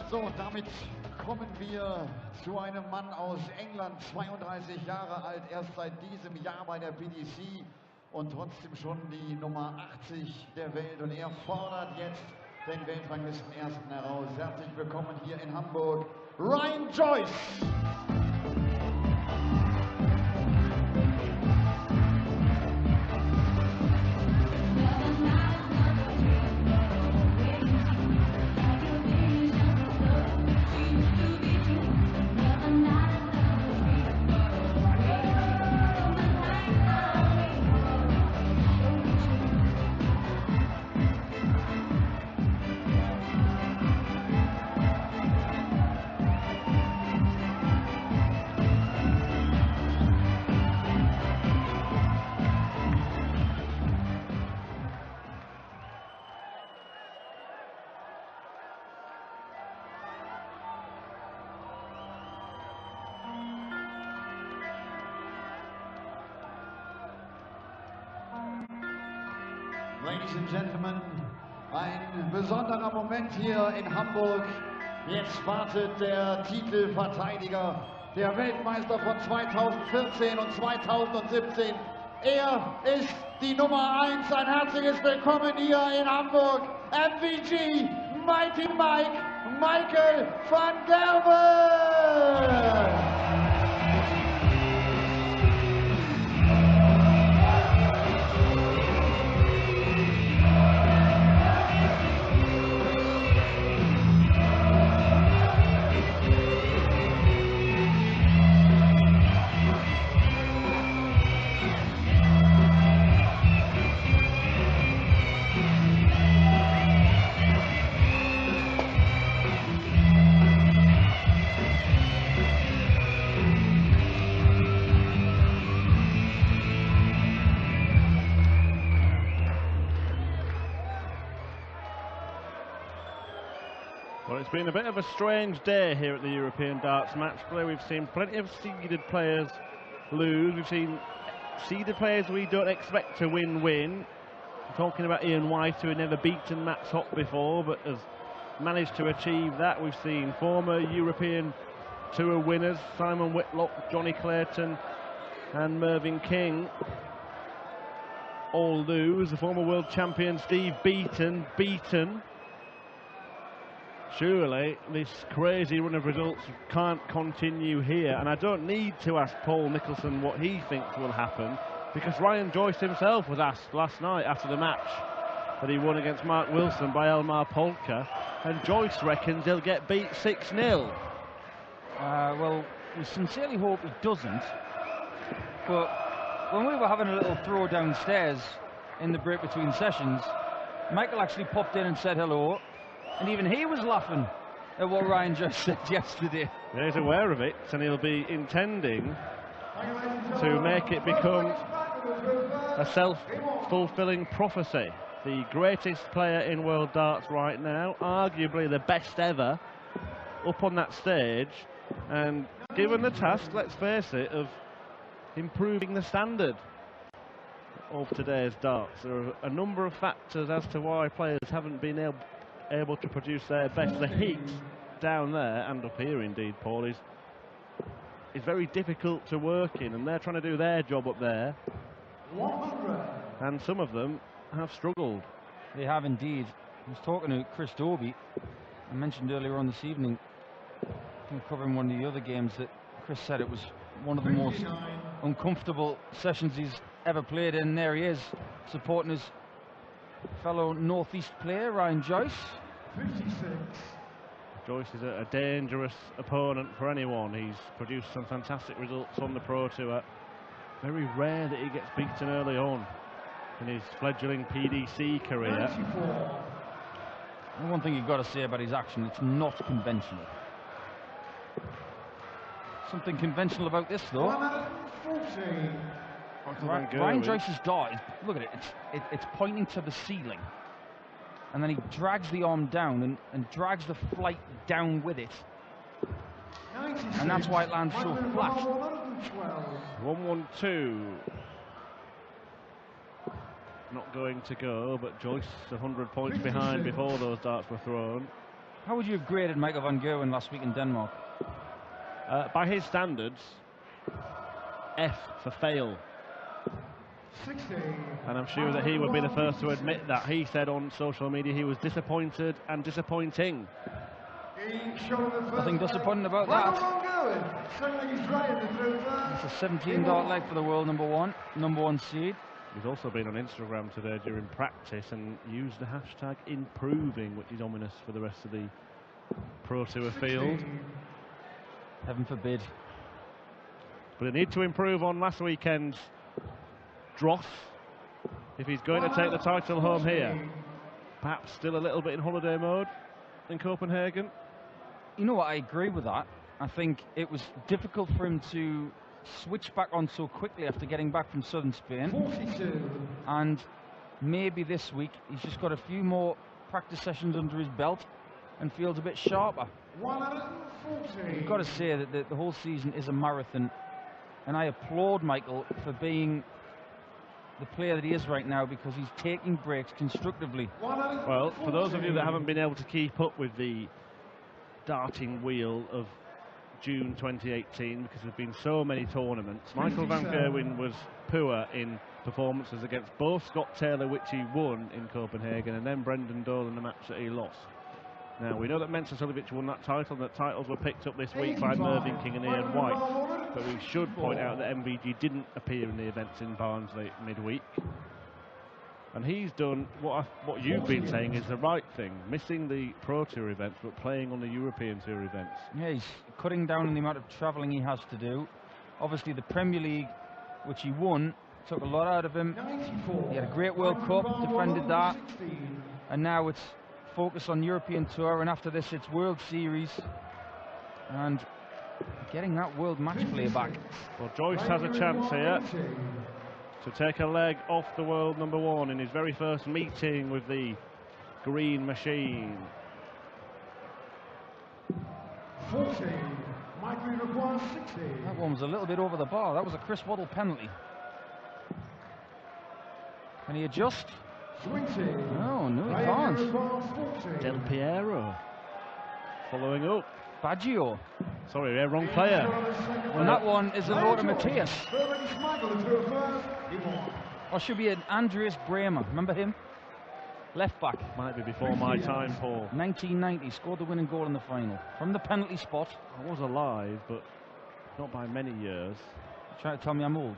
So, damit kommen wir zu einem Mann aus England, 32 Jahre alt, erst seit diesem Jahr bei der PDC und trotzdem schon die Nummer 80 der Welt. Und er fordert jetzt den Weltranglistenersten heraus. Herzlich willkommen hier in Hamburg, Ryan Joyce. Ladies and Gentlemen, ein besonderer Moment hier in Hamburg. Jetzt wartet der Titelverteidiger, der Weltmeister von 2014 und 2017. Er ist die Nummer 1. Ein herzliches Willkommen hier in Hamburg. MVG, Mighty Mike, Michael van Gerwen. Well, it's been a bit of a strange day here at the European Darts Matchplay. We've seen plenty of seeded players lose. We've seen seeded players we don't expect to win. I'm talking about Ian White, who had never beaten Max Hopp before, but has managed to achieve that. We've seen former European Tour winners, Simon Whitlock, Johnny Clayton and Mervyn King, all lose. The former world champion Steve Beaton. Surely this crazy run of results can't continue here, and I don't need to ask Paul Nicholson what he thinks will happen, because Ryan Joyce himself was asked last night after the match that he won against Mark Wilson by Elmar Polka, and Joyce reckons he'll get beat 6-0. Well, we sincerely hope he doesn't, but when we were having a little throw downstairs in the break between sessions, Michael actually popped in and said hello. And even he was laughing at what Ryan just said yesterday. He's aware of it, and he'll be intending to make it become a self-fulfilling prophecy. The greatest player in world darts right now, arguably the best ever, up on that stage, and given the task, let's face it, of improving the standard of today's darts. There are a number of factors as to why players haven't been able to produce their best. The heat down there, and up here indeed, Paul, is very difficult to work in, and they're trying to do their job up there, and some of them have struggled. They have indeed. I was talking to Chris Dobie. I mentioned earlier on this evening, I think covering one of the other games, that Chris said it was one of the most uncomfortable sessions he's ever played in. And there he is, supporting his fellow Northeast player, Ryan Joyce. 56. Joyce is a dangerous opponent for anyone. He's produced some fantastic results on the Pro Tour. Very rare that he gets beaten early on in his fledgling PDC career. 34. And one thing you've got to say about his action, it's not conventional. Something conventional about this, though. 140. Ryan Joyce's dart, look at it, it's pointing to the ceiling, and then he drags the arm down and drags the flight down with it, and that's why it lands so flat. 112. Not going to go, but Joyce 100 points behind before those darts were thrown. How would you have graded Michael van Gerwen last week in Denmark? By his standards, F for fail. 16. And I'm sure that he would be the first to admit that. He said on social media he was disappointed and disappointing. Nothing disappointing about that. It's a $17 leg for the world number one seed. He's also been on Instagram today during practice and used the hashtag improving, which is ominous for the rest of the Pro Tour field. Heaven forbid. But they need to improve on last weekend's dross if he's going to take the title home here. Perhaps still a little bit in holiday mode in Copenhagen. You know what, I agree with that. I think it was difficult for him to switch back on so quickly after getting back from southern Spain. 42. And maybe this week he's just got a few more practice sessions under his belt and feels a bit sharper. 140. You've got to say that the whole season is a marathon, and I applaud Michael for being the player that he is right now, because he's taking breaks constructively. Well, for those of you that haven't been able to keep up with the darting wheel of June 2018, because there have been so many tournaments, Michael van Gerwen was poor in performances against both Scott Taylor, which he won in Copenhagen, and then Brendan Dole in the match that he lost. Now, we know that Mensah Suljovic won that title, and that titles were picked up this week by Mervyn King and Ian White. But we should point out that MVG didn't appear in the events in Barnsley midweek. And he's done what you've been saying is the right thing, missing the Pro Tour events, but playing on the European Tour events. Yeah, he's cutting down on the amount of travelling he has to do. Obviously, the Premier League, which he won, took a lot out of him. He had a great World Cup, defended that. And now it's focus on European Tour, and after this it's World Series and getting that World Matchplay back. Well, Joyce has a chance here to take a leg off the world number one in his very first meeting with the green machine. 40. Michael requires 60. That one was a little bit over the bar. That was a Chris Waddle penalty. Can he adjust? 20. No, he can't. Del Piero following up. Baggio. Sorry, wrong player. And that one is a Lothar Matthäus. Or should be an Andreas Bremer. Remember him? Left back. Might be before my time, Paul. 1990, scored the winning goal in the final. From the penalty spot. I was alive, but not by many years. You're trying to tell me I'm old?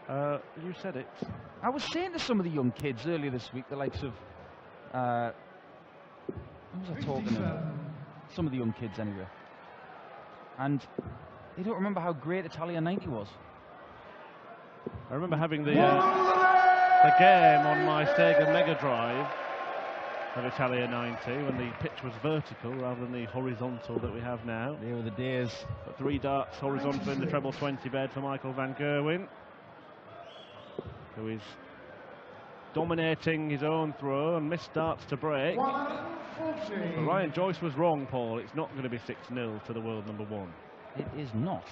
You said it. I was saying to some of the young kids earlier this week, the likes of... who was I talking to? Some of the young kids, anyway. And they don't remember how great Italia 90 was. I remember having the game on my Sega Mega Drive of Italia 90 when the pitch was vertical rather than the horizontal that we have now. They were the days. But 3 darts horizontal in the treble 20 bed for Michael van Gerwen, who is dominating his own throw and missed darts to break. But Ryan Joyce was wrong, Paul. It's not going to be 6-0 to the world number one. It is not.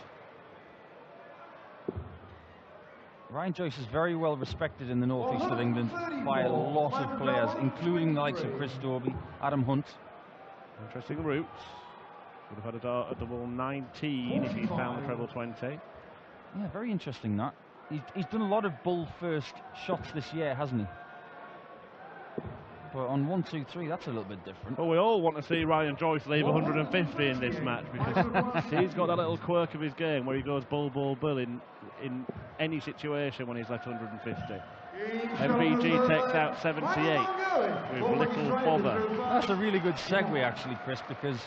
Ryan Joyce is very well respected in the northeast of England by a lot of players, including the likes of Chris Dobey, Adam Hunt. Interesting routes. Would have had a dart at the wall 19 if he'd found the treble 20. Yeah, very interesting that. He's done a lot of bull first shots this year, hasn't he? But on 1, 2, 3, that's a little bit different. Well, we all want to see Ryan Joyce leave 150 in this match, because he's got that little quirk of his game where he goes bull, bull, bull in any situation when he's left 150. MVG takes out 78 with little bother. That's a really good segue, actually, Chris, because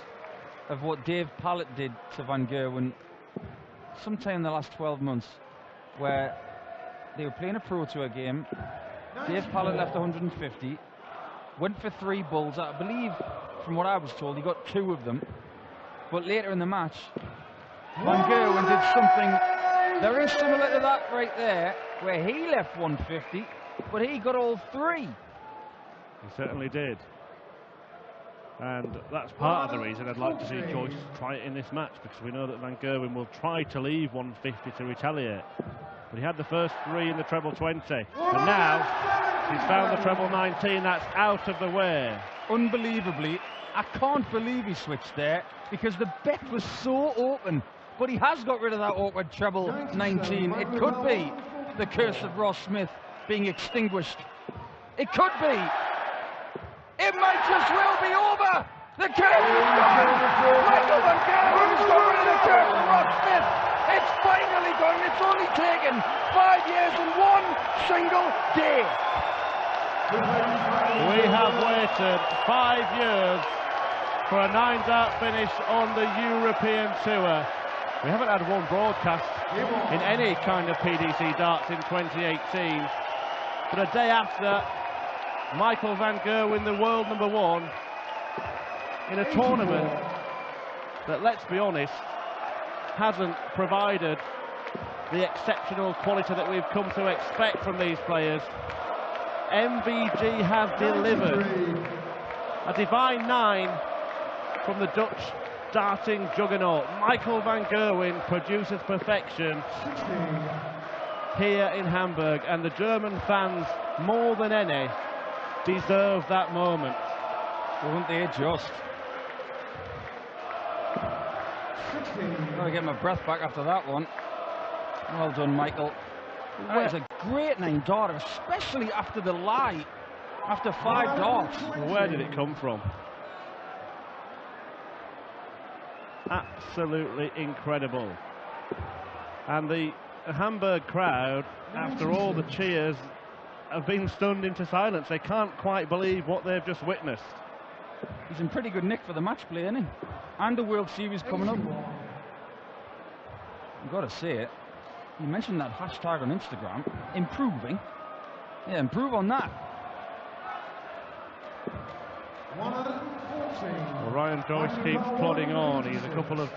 of what Dave Pallett did to Van Gerwen sometime in the last 12 months, where they were playing a Pro Tour game. Dave Pallett left 150, went for 3 bulls. I believe, from what I was told, he got 2 of them. But later in the match, Van Gerwen did something very similar to that right there, where he left 150, but he got all 3. He certainly did. And that's part of the reason I'd like to see Joyce try it in this match, because we know that Van Gerwen will try to leave 150 to retaliate. But he had the first 3 in the treble 20. And now he's found the treble 19. That's out of the way. Unbelievably, I can't believe he switched there because the bet was so open. But he has got rid of that awkward treble 19. It could be the curse of Ross Smith being extinguished. It could be. It might just well be over. The curse is gone. Michael Van Gerwen's got rid of the curse of Ross Smith. It's finally gone. It's only taken 5 years and 1 single day. We have waited 5 years for a 9-dart finish on the European Tour. We haven't had one broadcast in any kind of PDC darts in 2018. But a day after, Michael Van Gerwen, the world #1, in a tournament that, let's be honest, hasn't provided the exceptional quality that we've come to expect from these players. MVG has delivered a divine 9 from the Dutch darting juggernaut. Michael Van Gerwen produces perfection here in Hamburg, and the German fans, more than any, deserve that moment. Won't they just? Gotta get my breath back after that one. Well done, Michael. That is a great 9-darter, especially after the lie, after 5 darts. Where did it come from? Absolutely incredible. And the Hamburg crowd, after all the cheers, have been stunned into silence. They can't quite believe what they've just witnessed. He's in pretty good nick for the match play, isn't he? And the World Series coming up. I've got to say it. You mentioned that hashtag on Instagram, improving. Yeah, improve on that. Well, Ryan Joyce keeps plodding on. He's a couple of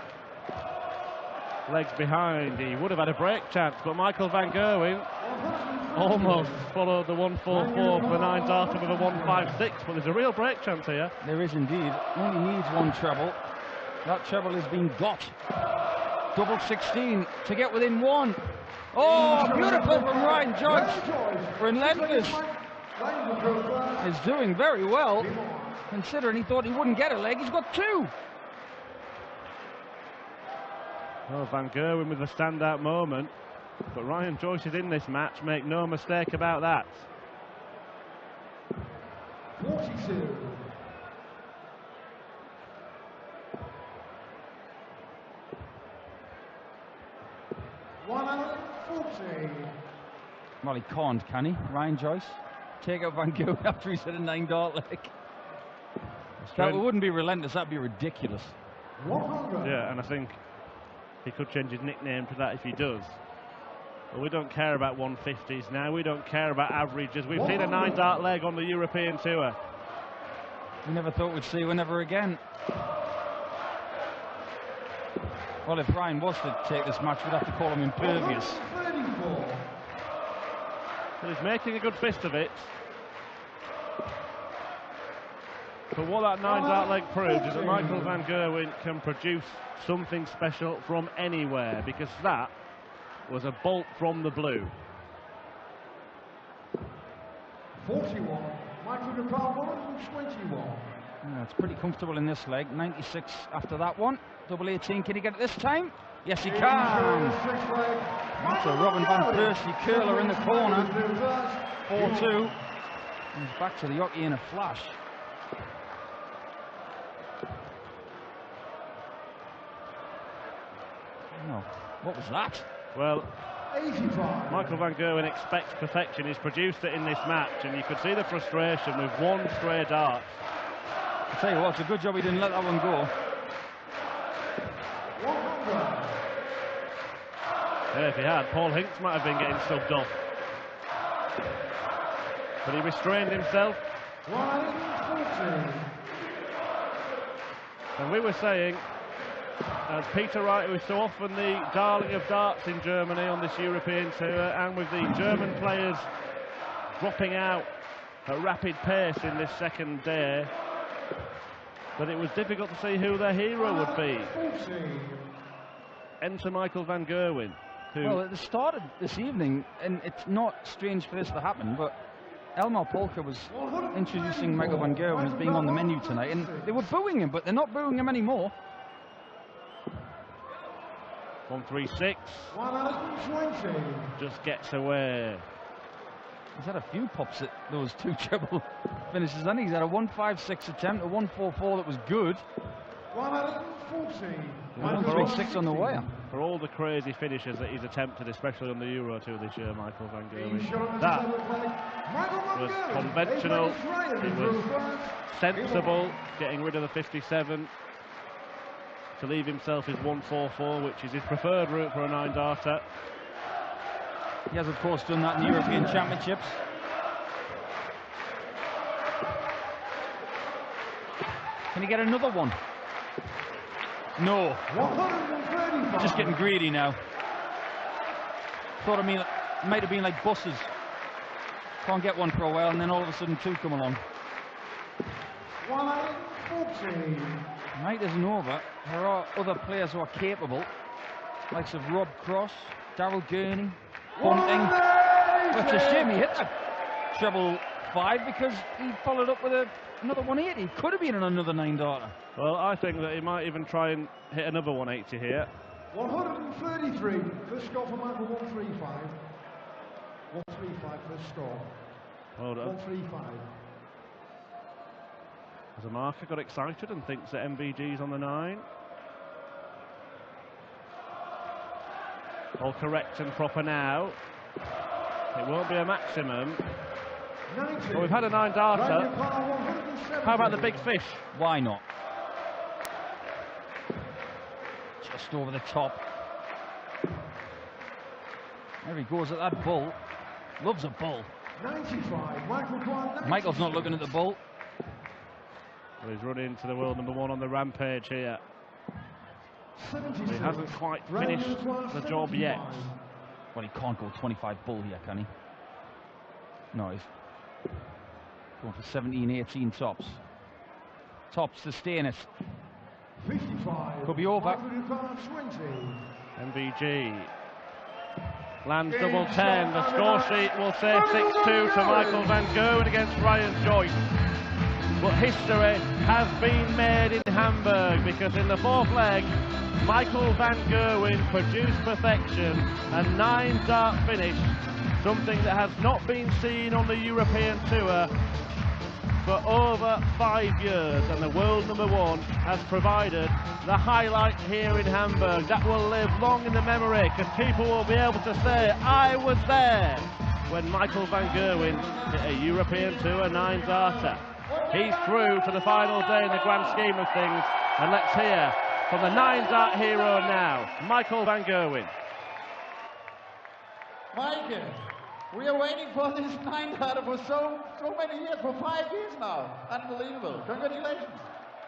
legs behind. He would have had a break chance, but Michael Van Gerwen almost followed the 144 for the 9-darter with a 156, but there's a real break chance here. There is indeed. Only needs 1 treble. That treble has been got. Double 16 to get within 1. Oh, beautiful from Ryan Joyce. Relentless. Is doing very well, considering he thought he wouldn't get a leg. He's got 2. Well, Van Gerwen with the standout moment, but Ryan Joyce is in this match, make no mistake about that. 42. Well, he can't, can he, Ryan Joyce? Take out Van Gerwen after he's hit a 9-dart leg. That wouldn't be relentless, that'd be ridiculous. 100. Yeah, and I think he could change his nickname to that if he does. But we don't care about 150s now, we don't care about averages. We've seen a 9-dart leg on the European Tour. We never thought we'd see one ever again. Well, if Ryan was to take this match, we'd have to call him impervious. But he's making a good fist of it. But what that 9-dart leg proves is that Michael Van Gerwen can produce something special from anywhere, because that was a bolt from the blue. 41. Michael Van Gerwen, 21. Yeah, it's pretty comfortable in this leg. 96 after that one. Double 18, can he get it this time? Yes, he can. That's a Robin van Persie curler in the corner. 4-2. He's back to the hockey in a flash. No, what was that? Well, Michael Van Gerwen expects perfection. He's produced it in this match, and you could see the frustration with 1 stray dart. I'll tell you what, it's a good job he didn't let that one go. Yeah, if he had, Paul Hinks might have been getting subbed off. But he restrained himself. And we were saying, as Peter Wright, who is so often the darling of darts in Germany on this European Tour, and with the German players dropping out at rapid pace in this second day, that it was difficult to see who their hero would be. Enter Michael Van Gerwen. Well, at the start of this evening, and it's not strange for this to happen, but Elmar Polka was introducing Michael van Gerwen as being on the menu tonight, and they were booing him, but they're not booing him anymore. 136. 120. Just gets away. He's had a few pops at those two treble finishes, and he's had a 156 attempt, a 144 that was good. 140. 136 on the wire. For all the crazy finishes that he's attempted, especially on the Euro Tour this year, Michael van Gerwen, that was conventional, it was sensible, getting rid of the 57 to leave himself his 144, which is his preferred route for a 9-darter. He has, of course, done that in the European Championships. Can he get another one? No. 135. Just getting greedy now. Thought it might have been like buses. Can't get one for a while, and then all of a sudden two come along. 140. Night isn't over. There are other players who are capable, likes of Rob Cross, Daryl Gurney, Bunting. Well, it's a shame he hit the treble 5 because he followed up with another 180. Could have been another 9-darter. Well, I think that he might even try and hit another 180 here. 133. First score for Michael, 135. 135 first score. Hold on. 135. As a marker got excited and thinks that MVG's on the 9. All correct and proper now. It won't be a maximum. 90. Well, we've had a 9-darter. How about the big fish? Why not? Just over the top. There he goes at that bull. Loves a bull. 95. Michael's not looking at the bull. Well, he's run into the world #1 on the rampage here. 76. He hasn't quite finished the job yet. Well, he can't go 25 bull here, can he? No, he's going for 17, 18 tops. Tops to stay in it. 55. Could be over. 20. MVG lands double 10. The score sheet will say 6-2 to Michael van Gerwen against Ryan Joyce. But history has been made in Hamburg because in the 4th leg, Michael van Gerwen produced perfection, a 9-dart finish, something that has not been seen on the European Tour for over 5 years, and the world #1 has provided the highlight here in Hamburg. That will live long in the memory because people will be able to say, I was there when Michael van Gerwen hit a European Tour 9-darter. He's through to the final day in the grand scheme of things, and let's hear from the 9-dart hero now, Michael van Gerwen. Michael, we are waiting for this 9-darter for so many years, for 5 years now. Unbelievable. Congratulations.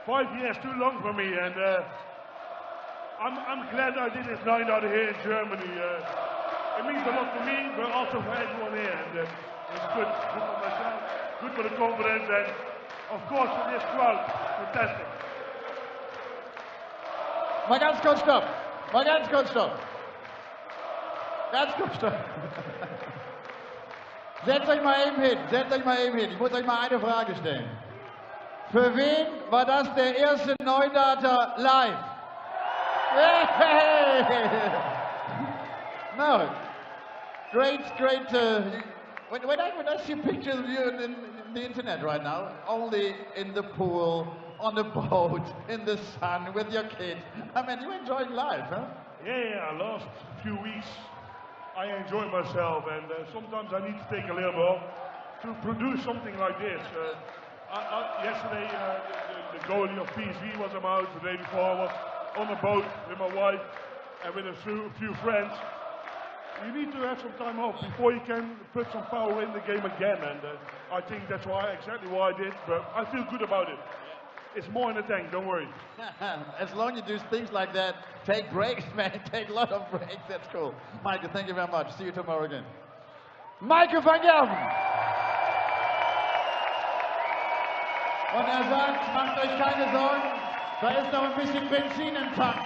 5 years, too long for me, and I'm glad I did this 9-darter here in Germany. It means a lot for me, but also for everyone here, and it's good for myself, good for the confidence, and of course for this crowd. Fantastic. Mal ganz kurz stopp. Mal ganz kurz stopp. Ganz kurz stopp. Setzt euch mal eben hin. Setzt euch mal eben hin. Ich muss euch mal eine Frage stellen. Für wen war das der erste 9-darter live? Hey! No. Great. When I see pictures of you in the internet right now, only in the pool, on the boat, in the sun, with your kid. I mean, you're enjoying life, huh? Yeah, last few weeks I enjoy myself, and sometimes I need to take a little off to produce something like this. Yesterday, the goalie of PSV was about. The day before I was on a boat with my wife and with a few friends. You need to have some time off before you can put some power in the game again, and I think that's exactly why I did, but I feel good about it. It's more in the tank, don't worry. As long as you do things like that, take breaks, man, take a lot of breaks, that's cool. Michael, thank you very much. See you tomorrow again. Michael van Gerwen! Und sagt, macht euch keine Sorgen, da ist noch ein bisschen Benzin im Tank.